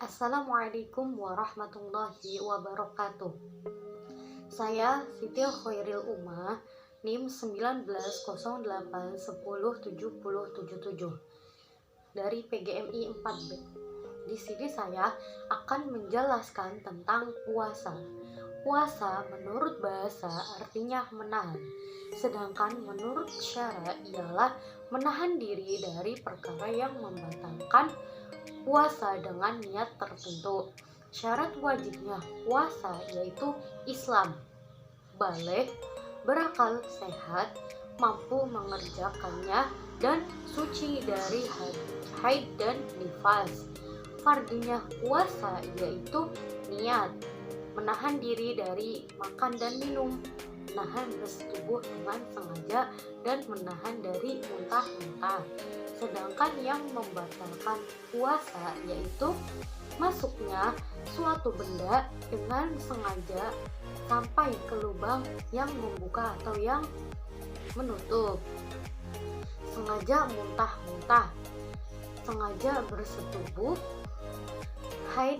Assalamualaikum warahmatullahi wabarakatuh. Saya Siti Khairil Umah, NIM 1908107077 dari PGMI 4B. Di sini saya akan menjelaskan tentang puasa. Puasa menurut bahasa artinya menahan, sedangkan menurut syara ialah menahan diri dari perkara yang membatalkan puasa dengan niat tertentu. Syarat wajibnya puasa yaitu Islam, baligh, berakal sehat, mampu mengerjakannya, dan suci dari haid dan nifas. Fardunya puasa yaitu niat, menahan diri dari makan dan minum, menahan bersetubuh dengan sengaja, dan menahan dari muntah-muntah. Sedangkan yang membatalkan puasa yaitu masuknya suatu benda dengan sengaja sampai ke lubang yang membuka atau yang menutup, sengaja muntah-muntah, sengaja bersetubuh, haid,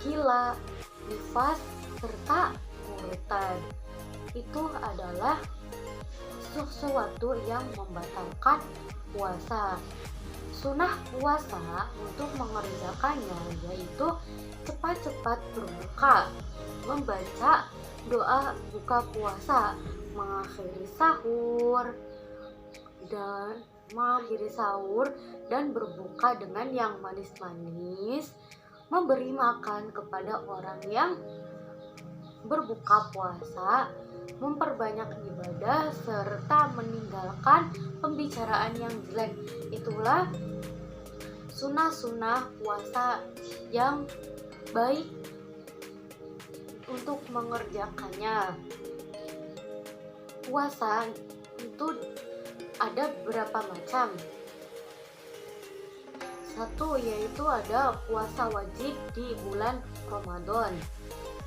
gila, nifas, serta murutan. Itu adalah sesuatu yang membatalkan puasa. Sunnah puasa untuk mengerjakannya yaitu cepat-cepat berbuka, membaca doa buka puasa, mengakhiri sahur dan berbuka dengan yang manis-manis, memberi makan kepada orang yang berbuka puasa, memperbanyak ibadah, serta meninggalkan pembicaraan yang jelek. Itulah sunnah-sunnah puasa yang baik untuk mengerjakannya. Puasa itu ada beberapa macam. Satu yaitu ada puasa wajib di bulan Ramadan.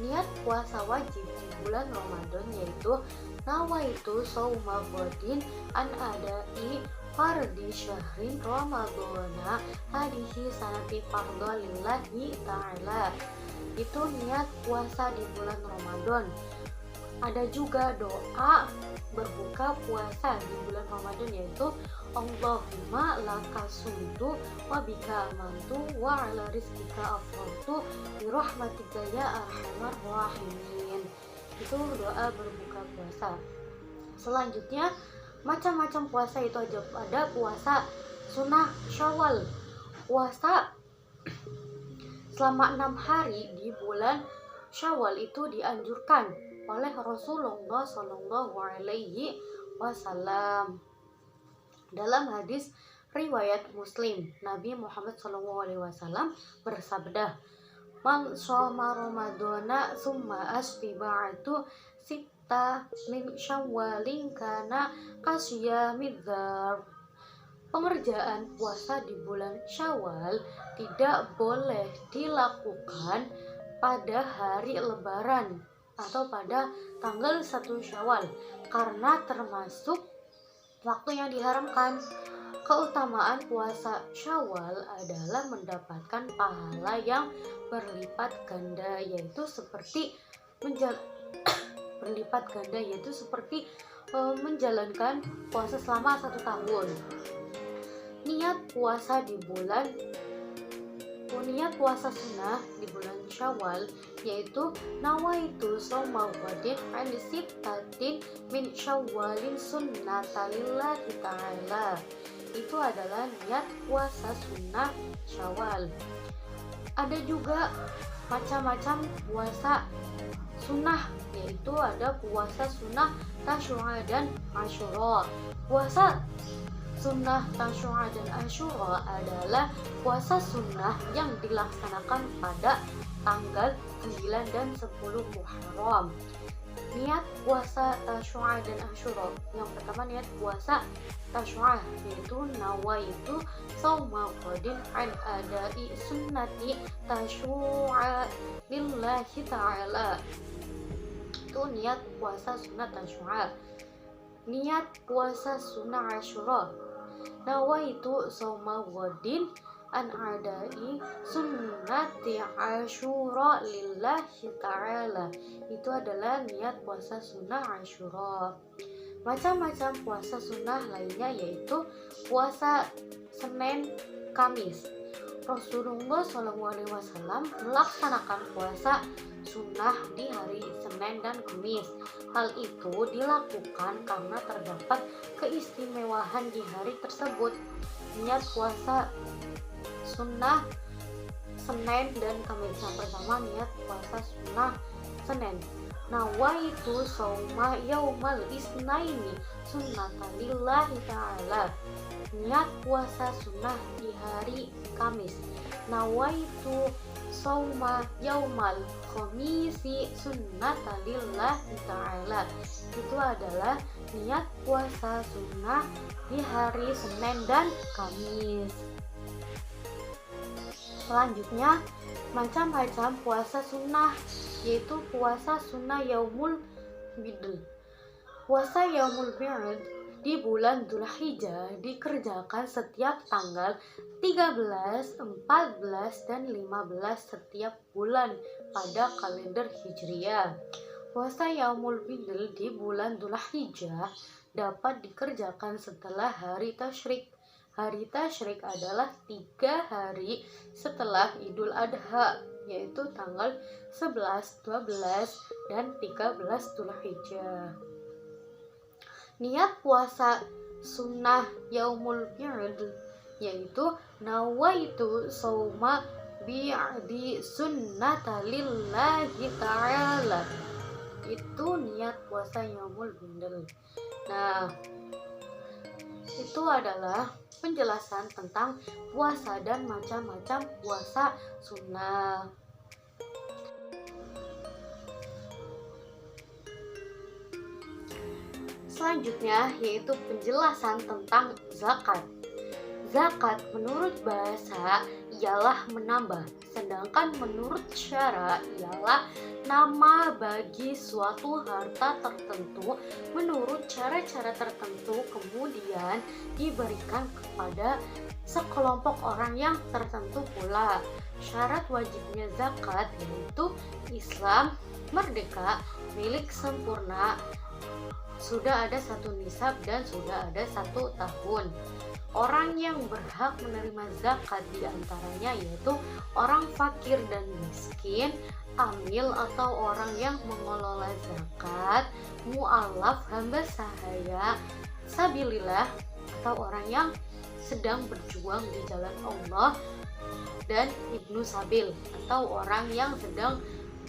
Niat puasa wajib di bulan Ramadan yaitu nawaitu shauma ghadin an adai fardhi syahrin ramadhana hadihi sanati fardhu lillahi ta'ala. Itu niat puasa di bulan Ramadan. Ada juga doa berbuka puasa di bulan Ramadan yaitu Allahumma laka sumtu wa bika amantu wa ala rizkika afrotu bi rahmatika ya arhamar rahimin. Itu doa berbuka puasa. Selanjutnya macam-macam puasa itu ada puasa sunnah Syawal. Puasa selama 6 hari di bulan Syawal itu dianjurkan oleh Rasulullah Shallallahu Alaihi Wasallam. Dalam hadis riwayat Muslim, Nabi Muhammad Shallallahu Alaihi Wasallam bersabda, "Man shoma Ramadana summa asbiba'atu sita min syawalin kana kasyamidhar." Pengerjaan puasa di bulan Syawal tidak boleh dilakukan pada hari Lebaran atau pada tanggal 1 Syawal karena termasuk waktu yang diharamkan. Keutamaan puasa Syawal adalah mendapatkan pahala yang berlipat ganda yaitu seperti menjalankan puasa selama 1 tahun. Niat puasa sunnah di bulan Syawal yaitu nawaitu shauma ghadin an sittatin min syawalin sunnatalillahi ta'ala. Itu adalah niat puasa sunnah Syawal. Ada juga macam-macam puasa sunnah yaitu ada puasa sunnah Tasyu'a dan Asyura. Puasa sunnah Tasyu'a dan Asyura adalah puasa sunnah yang dilaksanakan pada tanggal 9 dan 10 Muharram. Niat puasa Tasyu'a dan Asyura. Yang pertama niat puasa Tasyu'a yaitu nawaitu shauma ghadin an adai sunnati Tasyu'a lillahi ta'ala. Itu niat puasa sunnah Tasyu'a. Niat puasa sunnah Asyura. Nawaitu shauma ghadin an adai sunnati sunnati Asyura lillahi ta'ala. Itu adalah niat puasa sunnah Asyura. Macam-macam puasa sunnah lainnya yaitu puasa Senin, Kamis. Rasulullah SAW melaksanakan puasa sunnah di hari Senin dan Kamis. Hal itu dilakukan karena terdapat keistimewaan di hari tersebut. Niat puasa sunnah Senin dan Kamis. Yang pertama, niat puasa sunnah Senin. Nawaitu sauma yaumal isnaini sunnatan lillahi ta'ala. Niat puasa sunnah di hari Kamis. Nawaitu sauma yaumal khamisi sunnatan lillahi ta'ala. Itu adalah niat puasa sunnah di hari Senin dan Kamis. Selanjutnya, macam-macam puasa sunnah, yaitu puasa sunnah Yaumul Bidl. Puasa Yaumul Bidl di bulan Dzulhijjah dikerjakan setiap tanggal 13, 14, dan 15 setiap bulan pada kalender Hijriah. Puasa Yaumul Bidl di bulan Dzulhijjah dapat dikerjakan setelah hari Tasyrik. Hari Tasyrik adalah 3 hari setelah Idul Adha, yaitu tanggal 11, 12, dan 13 Dzulhijjah. Niat puasa sunnah Yaumul Bidl yaitu nawaitu sauma bi'di sunnata lillahi ta'ala. Itu niat puasa Yaumul Bidl. Nah, itu adalah penjelasan tentang puasa dan macam-macam puasa sunnah. Selanjutnya yaitu penjelasan tentang zakat. Zakat menurut bahasa ialah menambah, sedangkan menurut syara ialah nama bagi suatu harta tertentu menurut cara-cara tertentu kemudian diberikan kepada sekelompok orang yang tertentu pula. Syarat wajibnya zakat yaitu Islam, merdeka, milik sempurna, sudah ada 1 nisab dan sudah ada 1 tahun. Orang yang berhak menerima zakat diantaranya yaitu orang fakir dan miskin, amil atau orang yang mengelola zakat, mu'alaf hamba sahaya, sabilillah atau orang yang sedang berjuang di jalan Allah, dan ibnu sabil atau orang yang sedang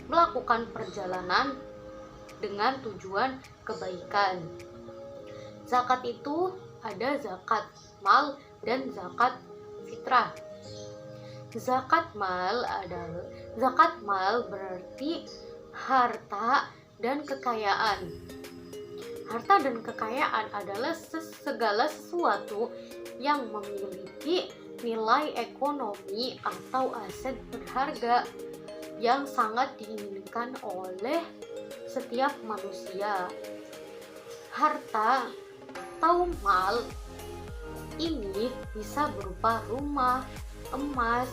melakukan perjalanan dengan tujuan kebaikan. Zakat itu ada zakat mal dan zakat fitrah. Zakat mal berarti harta dan kekayaan. Harta dan kekayaan adalah segala sesuatu yang memiliki nilai ekonomi atau aset berharga yang sangat diinginkan oleh setiap manusia. Harta atau mal ini bisa berupa rumah, emas,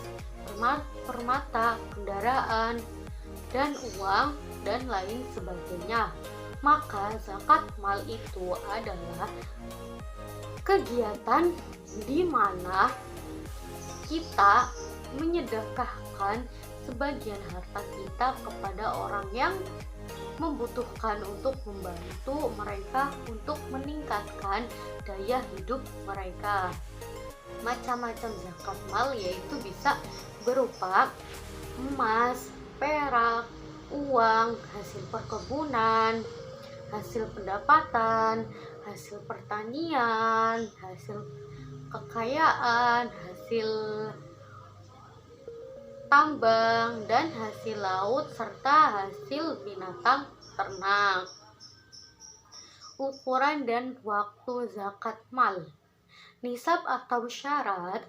permata, kendaraan, dan uang, dan lain sebagainya. Maka zakat mal itu adalah kegiatan di mana kita menyedekahkan sebagian harta kita kepada orang yang membutuhkan untuk membantu mereka untuk meningkatkan daya hidup mereka. Macam-macam zakat mal yaitu bisa berupa emas, perak, uang, hasil perkebunan, hasil pendapatan, hasil pertanian, hasil kekayaan, hasil tambang, dan hasil laut, serta hasil binatang ternak. Ukuran dan waktu zakat mal. Nisab atau syarat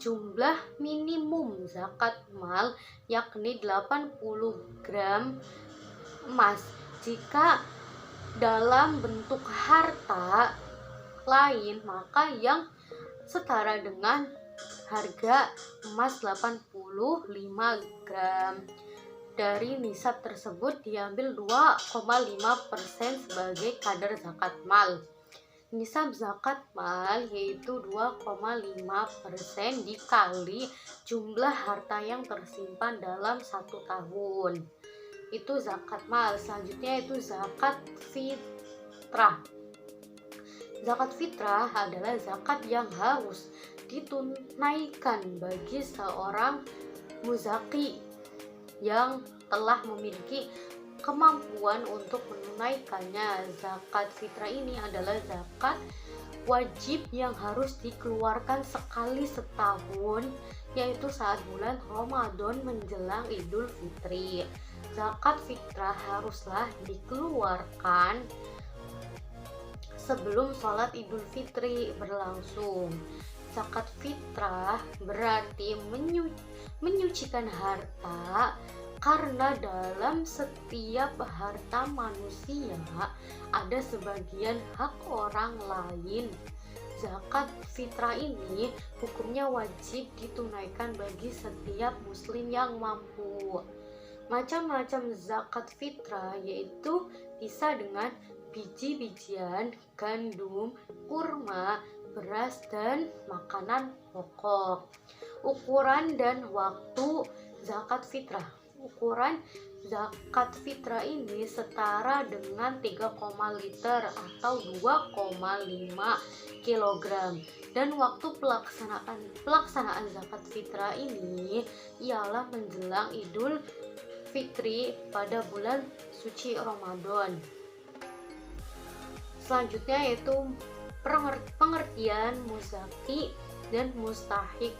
jumlah minimum zakat mal yakni 80 gram emas. Jika dalam bentuk harta lain maka yang setara dengan harga emas 85 gram. Dari nisab tersebut diambil 2,5% sebagai kadar zakat mal. Nisab zakat mal yaitu 2,5% dikali jumlah harta yang tersimpan dalam 1 tahun. Itu zakat mal. Selanjutnya itu zakat fitrah. Zakat fitrah adalah zakat yang harus ditunaikan bagi seorang muzaki yang telah memiliki kemampuan untuk menunaikannya. Zakat fitrah ini adalah zakat wajib yang harus dikeluarkan sekali setahun, yaitu saat bulan Ramadan menjelang Idul Fitri. Zakat fitrah haruslah dikeluarkan sebelum sholat Idul Fitri berlangsung. Zakat fitrah berarti menyucikan harta, karena dalam setiap harta manusia ada sebagian hak orang lain. Zakat fitrah ini hukumnya wajib ditunaikan bagi setiap muslim yang mampu. Macam-macam zakat fitrah yaitu bisa dengan biji-bijian, gandum, kurma, beras, dan makanan pokok. Ukuran dan waktu zakat fitrah. Ukuran zakat fitrah ini setara dengan 3, liter atau 2,5 kg. Dan waktu pelaksanaan zakat fitrah ini ialah menjelang Idul Fitri pada bulan suci Ramadan. Selanjutnya yaitu pengertian muzaki dan mustahik.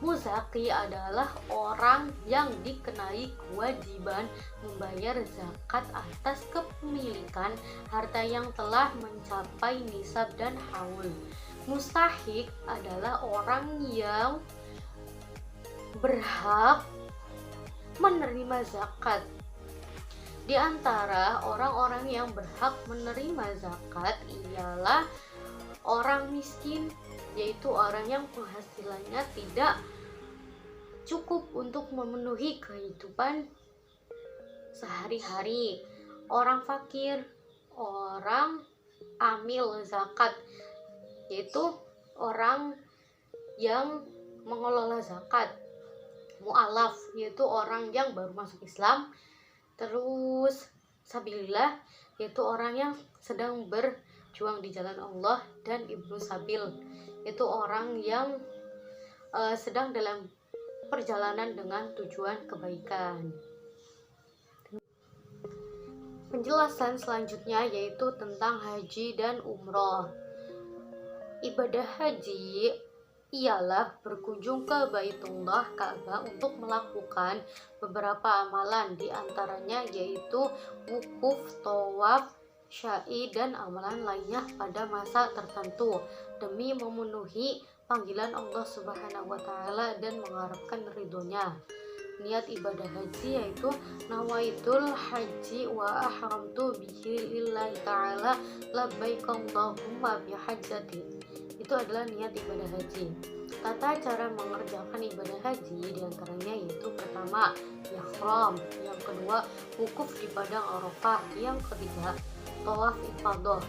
Muzaki adalah orang yang dikenai kewajiban membayar zakat atas kepemilikan harta yang telah mencapai nisab dan haul. Mustahik adalah orang yang berhak menerima zakat. Di antara orang-orang yang berhak menerima zakat ialah orang miskin, yaitu orang yang penghasilannya tidak cukup untuk memenuhi kehidupan sehari-hari. Orang fakir, orang amil zakat, yaitu orang yang mengelola zakat. Mu'alaf, yaitu orang yang baru masuk Islam. Terus sabilillah, yaitu orang yang sedang berjuang di jalan Allah. Dan ibnu sabil, yaitu orang yang sedang dalam perjalanan dengan tujuan kebaikan. Penjelasan selanjutnya yaitu tentang haji dan umroh. Ibadah haji ialah berkunjung ke Baitullah Ka'bah untuk melakukan beberapa amalan, di antaranya yaitu wukuf, tawaf, sya'i, dan amalan lainnya pada masa tertentu demi memenuhi panggilan Allah Subhanahu wa Ta'ala dan mengharapkan ridhonya. Niat ibadah haji yaitu nawaitul haji wa ahramtu bihi lillahi ta'ala labbaik Allahumma bihajjati. Itu adalah niat ibadah haji. Tata cara mengerjakan ibadah haji diantaranya yaitu pertama, ihram, yang kedua, wukuf di padang Arafah, yang ketiga, tawaf ifadah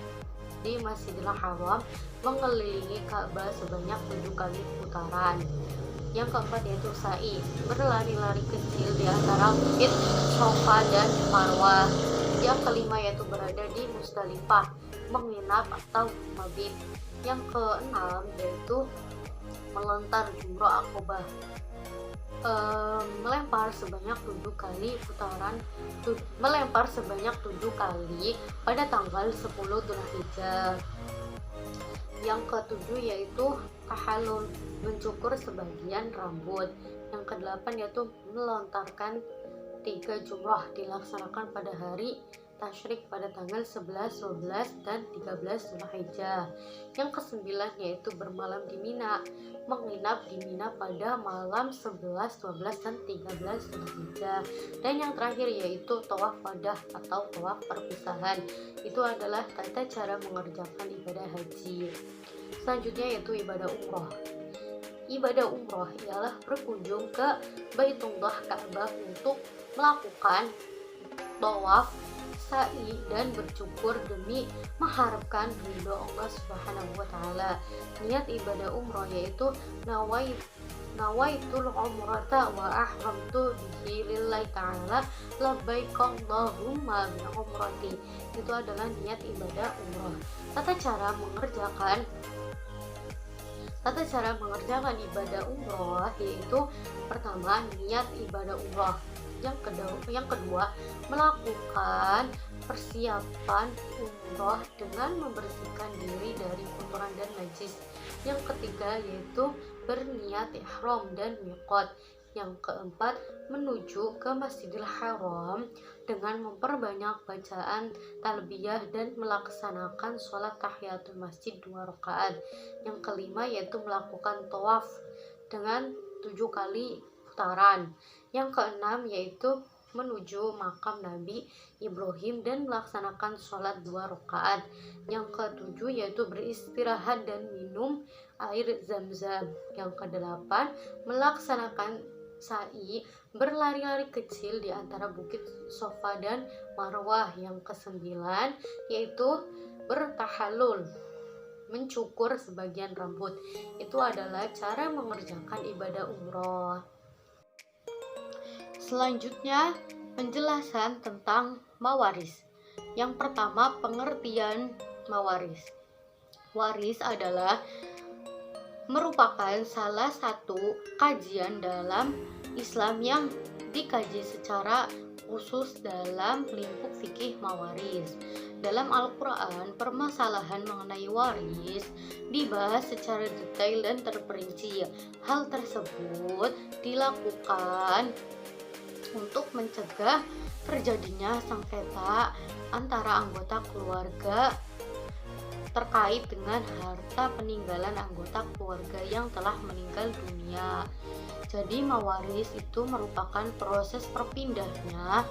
di Masjidil Haram, mengelilingi Ka'bah sebanyak 7 kali putaran. Yang keempat yaitu sa'i, berlari-lari kecil di antara bukit Safa dan Marwah. Yang kelima yaitu berada di Musdalifah, menginap atau mabit. Yang keenam yaitu melontar jumrah akobah, melempar sebanyak 7 kali pada tanggal 10 Dzulhijjah. Yang ketujuh yaitu tahallul, mencukur sebagian rambut. Yang kedelapan yaitu melontarkan 3 jumrah, dilaksanakan pada hari tasyrik pada tanggal 11, 12, dan 13 Dzulhijjah. Yang kesembilan yaitu bermalam di Mina, menginap di Mina pada malam 11, 12, dan 13 Dzulhijjah. Dan yang terakhir yaitu tawaf wadah atau tawaf perpisahan. Itu adalah tata cara mengerjakan ibadah haji. Selanjutnya yaitu ibadah umroh. Ibadah umroh ialah berkunjung ke Baitullah Ka'bah untuk melakukan tawaf, sa'i, dan bersyukur demi mengharapkan ridho Allah Subhanahu wa taala. Niat ibadah umroh yaitu nawaitul umrata wa ahramtu bihi lillahi ta'ala labbaik Allahumma bi umrati. Itu adalah niat ibadah umroh. Tata cara mengerjakan ibadah umroh yaitu pertama, niat ibadah umroh. Yang kedua, melakukan persiapan umroh dengan membersihkan diri dari kotoran dan najis. Yang ketiga yaitu berniat ihram dan miqat. Yang keempat, menuju ke Masjidil Haram dengan memperbanyak bacaan talbiyah dan melaksanakan sholat tahiyatul masjid 2 rakaat. Yang kelima yaitu melakukan tawaf dengan 7 kali putaran. Yang keenam yaitu menuju makam Nabi Ibrahim dan melaksanakan sholat 2 rakaat. Yang ketujuh yaitu beristirahat dan minum air zam-zam. Yang kedelapan, melaksanakan sa'i, berlari-lari kecil di antara bukit Sofa dan Marwah. Yang kesembilan yaitu bertahallul, mencukur sebagian rambut. Itu adalah cara mengerjakan ibadah umroh. Selanjutnya, penjelasan tentang mawaris. Yang pertama, pengertian mawaris. Waris adalah merupakan salah satu kajian dalam Islam yang dikaji secara khusus dalam lingkup fikih mawaris. Dalam Al-Quran, permasalahan mengenai waris dibahas secara detail dan terperinci. Hal tersebut dilakukan untuk mencegah terjadinya sengketa antara anggota keluarga terkait dengan harta peninggalan anggota keluarga yang telah meninggal dunia. Jadi mawaris itu merupakan proses perpindahnya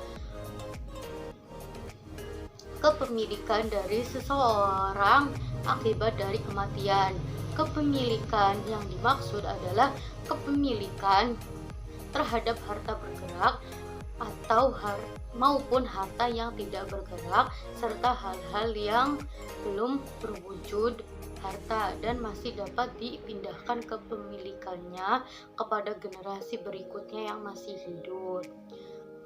kepemilikan dari seseorang akibat dari kematian. Kepemilikan yang dimaksud adalah kepemilikan terhadap harta bergerak atau maupun harta yang tidak bergerak, serta hal-hal yang belum berwujud harta dan masih dapat dipindahkan kepemilikannya kepada generasi berikutnya yang masih hidup.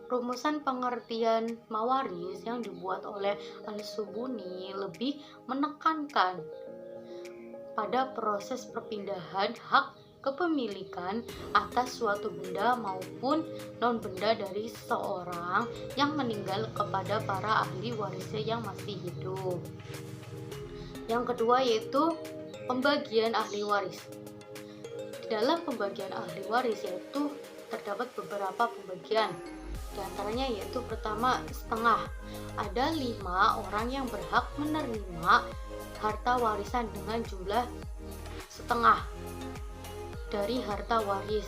Rumusan pengertian mawaris yang dibuat oleh Al-Subuni lebih menekankan pada proses perpindahan hak kepemilikan atas suatu benda maupun non-benda dari seseorang yang meninggal kepada para ahli warisnya yang masih hidup. Yang kedua yaitu pembagian ahli waris. Di dalam pembagian ahli waris yaitu terdapat beberapa pembagian. Di antaranya yaitu pertama, setengah. Ada 5 orang yang berhak menerima harta warisan dengan jumlah setengah dari harta waris.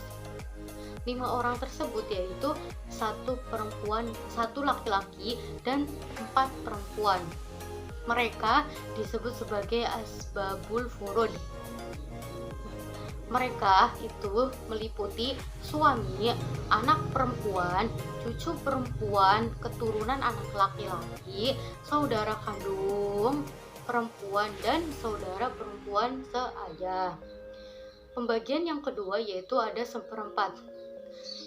5 orang tersebut yaitu 1 perempuan, 1 laki-laki, dan 4 perempuan. Mereka disebut sebagai asbabul furud. Mereka itu meliputi suami, anak perempuan, cucu perempuan, keturunan anak laki-laki, saudara kandung perempuan, dan saudara perempuan seayah. Pembagian yang kedua yaitu ada seperempat.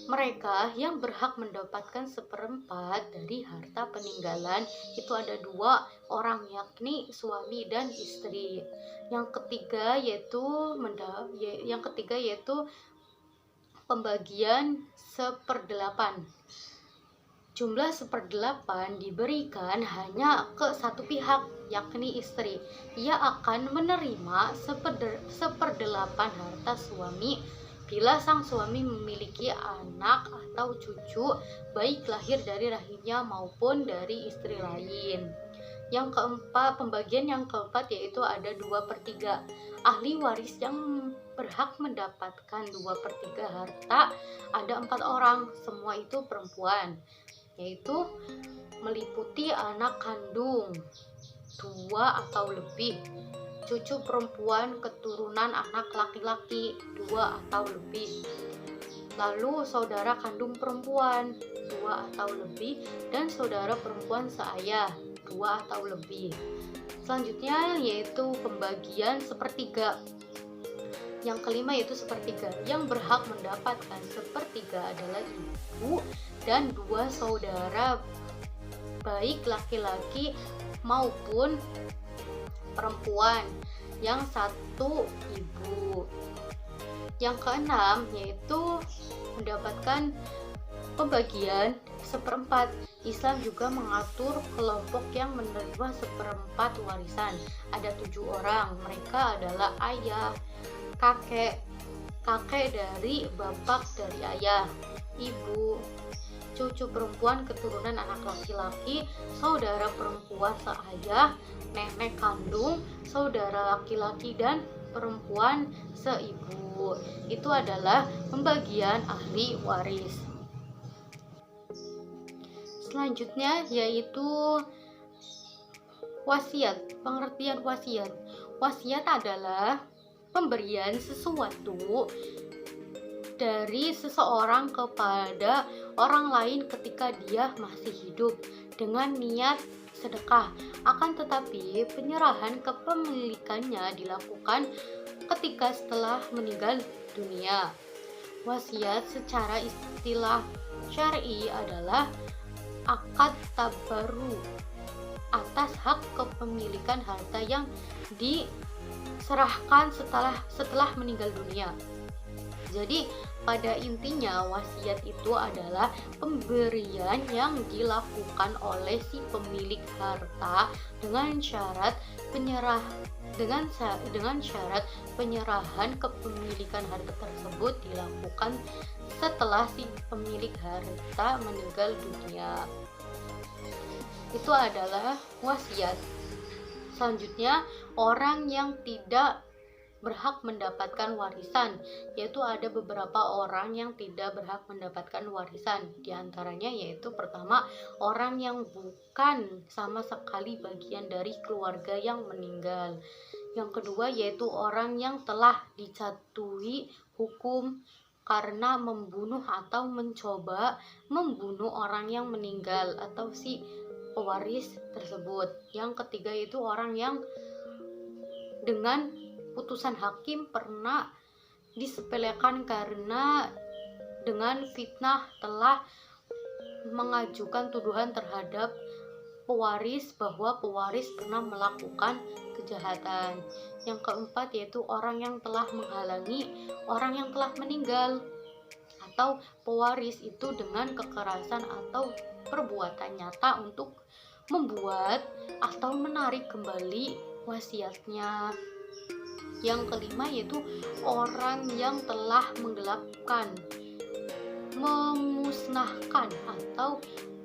Mereka yang berhak mendapatkan seperempat dari harta peninggalan itu ada 2 orang, yakni suami dan istri. Yang ketiga yaitu pembagian 1/8. Jumlah 1/8 diberikan hanya ke satu pihak, yakni istri. Ia akan menerima 1/8 harta suami bila sang suami memiliki anak atau cucu, baik lahir dari rahimnya maupun dari istri lain. Yang keempat, pembagian yang keempat yaitu ada 2/3. Ahli waris yang berhak mendapatkan 2/3 harta ada 4 orang, semua itu perempuan, yaitu meliputi anak kandung 2 atau lebih, cucu perempuan keturunan anak laki-laki 2 atau lebih. Lalu saudara kandung perempuan 2 atau lebih dan saudara perempuan seayah 2 atau lebih. Selanjutnya yaitu pembagian sepertiga. Yang kelima yaitu sepertiga. Yang berhak mendapatkan sepertiga adalah ibu dan 2 saudara baik laki-laki maupun perempuan, yang 1 ibu. Yang keenam yaitu mendapatkan pembagian seperempat. Islam juga mengatur kelompok yang menerima seperempat warisan. Ada 7 orang. Mereka adalah ayah, kakek dari bapak dari ayah, ibu, cucu perempuan keturunan anak laki-laki, saudara perempuan seayah, nenek kandung, saudara laki-laki dan perempuan seibu. Itu adalah pembagian ahli waris. Selanjutnya yaitu wasiat. Pengertian wasiat. Wasiat adalah pemberian sesuatu dari seseorang kepada orang lain ketika dia masih hidup dengan niat sedekah. Akan tetapi penyerahan kepemilikannya dilakukan ketika setelah meninggal dunia. Wasiat secara istilah syar'i adalah akad tabarru atas hak kepemilikan harta yang diserahkan setelah meninggal dunia. Jadi pada intinya wasiat itu adalah pemberian yang dilakukan oleh si pemilik harta dengan syarat penyerahan kepemilikan harta tersebut dilakukan setelah si pemilik harta meninggal dunia. Itu adalah wasiat. Selanjutnya, orang yang tidak berhak mendapatkan warisan, yaitu ada beberapa orang yang tidak berhak mendapatkan warisan. Di antaranya yaitu pertama, orang yang bukan sama sekali bagian dari keluarga yang meninggal. Yang kedua yaitu orang yang telah dijatuhi hukum karena membunuh atau mencoba membunuh orang yang meninggal atau si pewaris tersebut. Yang ketiga itu orang yang dengan putusan hakim pernah disepelekan karena dengan fitnah telah mengajukan tuduhan terhadap pewaris bahwa pewaris pernah melakukan kejahatan. Yang keempat yaitu orang yang telah menghalangi orang yang telah meninggal atau pewaris itu dengan kekerasan atau perbuatan nyata untuk membuat atau menarik kembali wasiatnya. Yang kelima yaitu orang yang telah menggelapkan, memusnahkan atau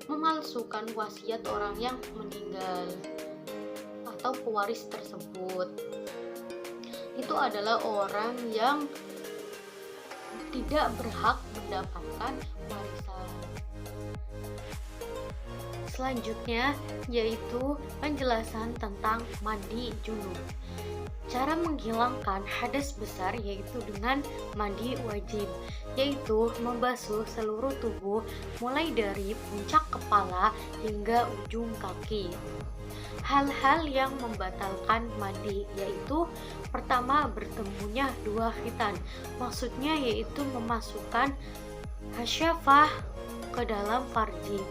memalsukan wasiat orang yang meninggal atau pewaris tersebut. Itu adalah orang yang tidak berhak mendapatkan warisan. Selanjutnya yaitu penjelasan tentang mandi junub. Cara menghilangkan hadas besar yaitu dengan mandi wajib, yaitu membasuh seluruh tubuh mulai dari puncak kepala hingga ujung kaki. Hal-hal yang membatalkan mandi yaitu pertama, bertemunya dua khitan, maksudnya yaitu memasukkan hasyafah ke dalam farji,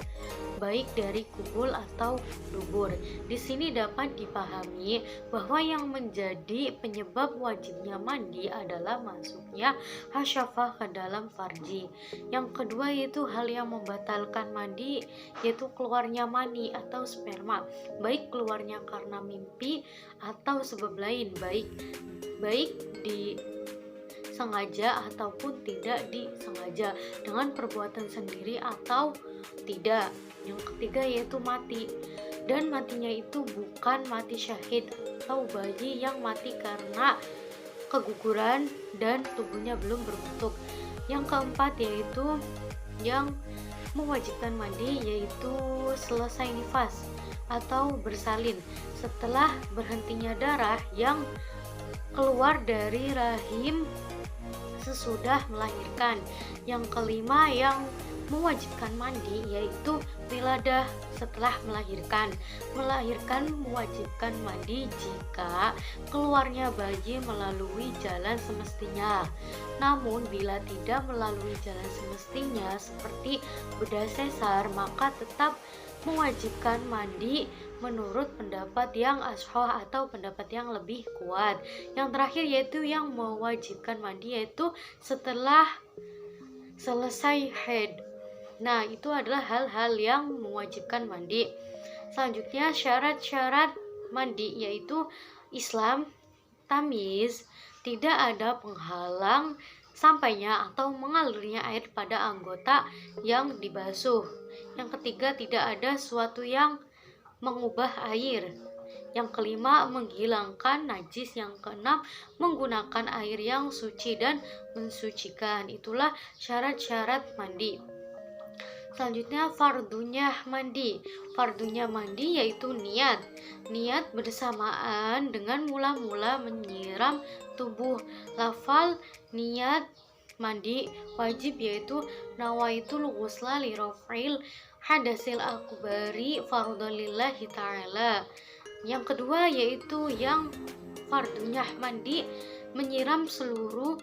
baik dari kubul atau dubur. Di sini dapat dipahami bahwa yang menjadi penyebab wajibnya mandi adalah masuknya hasyafah ke dalam farji. Yang kedua yaitu hal yang membatalkan mandi yaitu keluarnya mani atau sperma, baik keluarnya karena mimpi atau sebab lain, baik disengaja ataupun tidak disengaja, dengan perbuatan sendiri atau tidak. Yang ketiga yaitu mati, dan matinya itu bukan mati syahid atau bayi yang mati karena keguguran dan tubuhnya belum berbentuk. Yang keempat yaitu yang mewajibkan mandi yaitu selesai nifas, atau bersalin setelah berhentinya darah yang keluar dari rahim sesudah melahirkan. Yang kelima yang mewajibkan mandi yaitu wiladah setelah melahirkan. Melahirkan mewajibkan mandi jika keluarnya bayi melalui jalan semestinya. Namun bila tidak melalui jalan semestinya seperti bedah sesar, maka tetap mewajibkan mandi menurut pendapat yang ashah atau pendapat yang lebih kuat. Yang terakhir yaitu yang mewajibkan mandi yaitu setelah selesai haid. Nah, itu adalah hal-hal yang mewajibkan mandi. Selanjutnya syarat-syarat mandi yaitu Islam, tamyiz, tidak ada penghalang sampainya atau mengalirnya air pada anggota yang dibasuh. Yang ketiga, tidak ada suatu yang mengubah air. Yang kelima, menghilangkan najis. Yang keenam, menggunakan air yang suci dan mensucikan. Itulah syarat-syarat mandi. Selanjutnya fardunya mandi. Fardunya mandi yaitu niat. Niat bersamaan dengan mula-mula menyiram tubuh. Lafal niat mandi wajib yaitu nawaitul ghusla li raf'il hadasil akbari fardhon lillahi ta'ala. Yang kedua yaitu yang fardunya mandi menyiram seluruh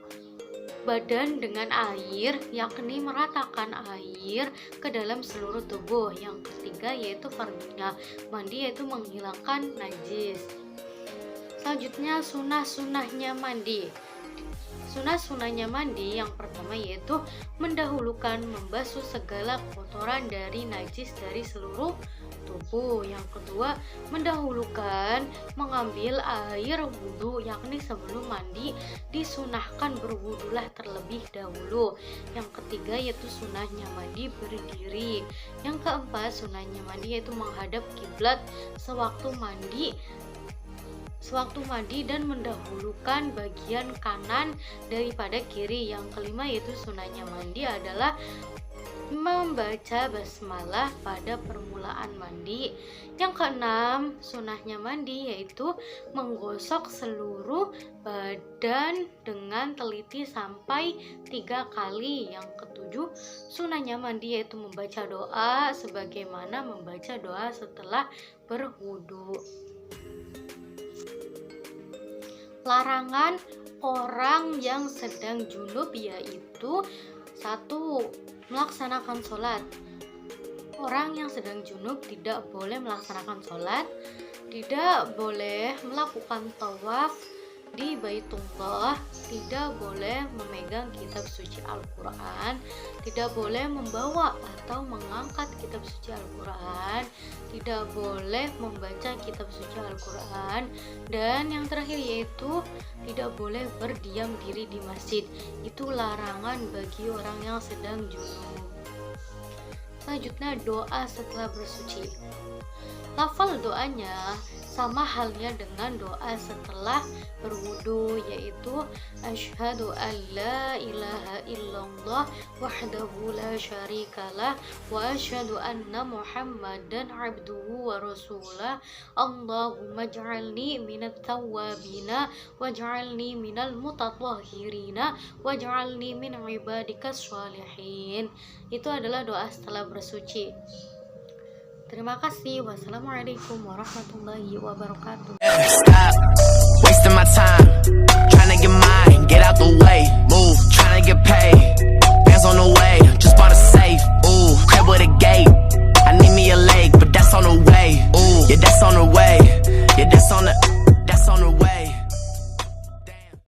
badan dengan air, yakni meratakan air ke dalam seluruh tubuh. Yang ketiga yaitu fardunya mandi yaitu menghilangkan najis. Selanjutnya sunnah-sunnahnya mandi. Sunnah-sunnahnya mandi yang pertama yaitu mendahulukan membasuh segala kotoran dari najis dari seluruh tubuh. Yang kedua, mendahulukan mengambil air wudhu, yakni sebelum mandi disunahkan berwudulah terlebih dahulu. Yang ketiga yaitu sunnahnya mandi berdiri. Yang keempat, sunnahnya mandi yaitu menghadap kiblat sewaktu mandi dan mendahulukan bagian kanan daripada kiri. Yang kelima yaitu sunnahnya mandi adalah membaca basmalah pada permulaan mandi. Yang keenam, sunnahnya mandi yaitu menggosok seluruh badan dengan teliti sampai 3 kali. Yang ketujuh, sunnahnya mandi yaitu membaca doa sebagaimana membaca doa setelah berwudu. Larangan orang yang sedang junub yaitu 1. Melaksanakan sholat. Orang yang sedang junub tidak boleh melaksanakan sholat, tidak boleh melakukan tawaf di Baitullah, tidak boleh memegang kitab suci Al-Quran, tidak boleh membawa atau mengangkat kitab suci Al-Quran, tidak boleh membaca kitab suci Al-Quran, dan yang terakhir yaitu tidak boleh berdiam diri di masjid. Itu larangan bagi orang yang sedang junub. Selanjutnya doa setelah bersuci. Lafal doanya sama halnya dengan doa setelah berwudu yaitu asyhadu an la ilaha illallah wahdahu la syarikalah wa asyhadu anna muhammadan abduhu wa rasulah Allahumma ij'alni minat tawwabina waj'alni minal mutatahhirina waj'alni min ibadikas sholihin. Itu adalah doa setelah bersuci. Terima kasih. Wassalamualaikum warahmatullahi wabarakatuh. Stop wasting my time trying to get mine, get out the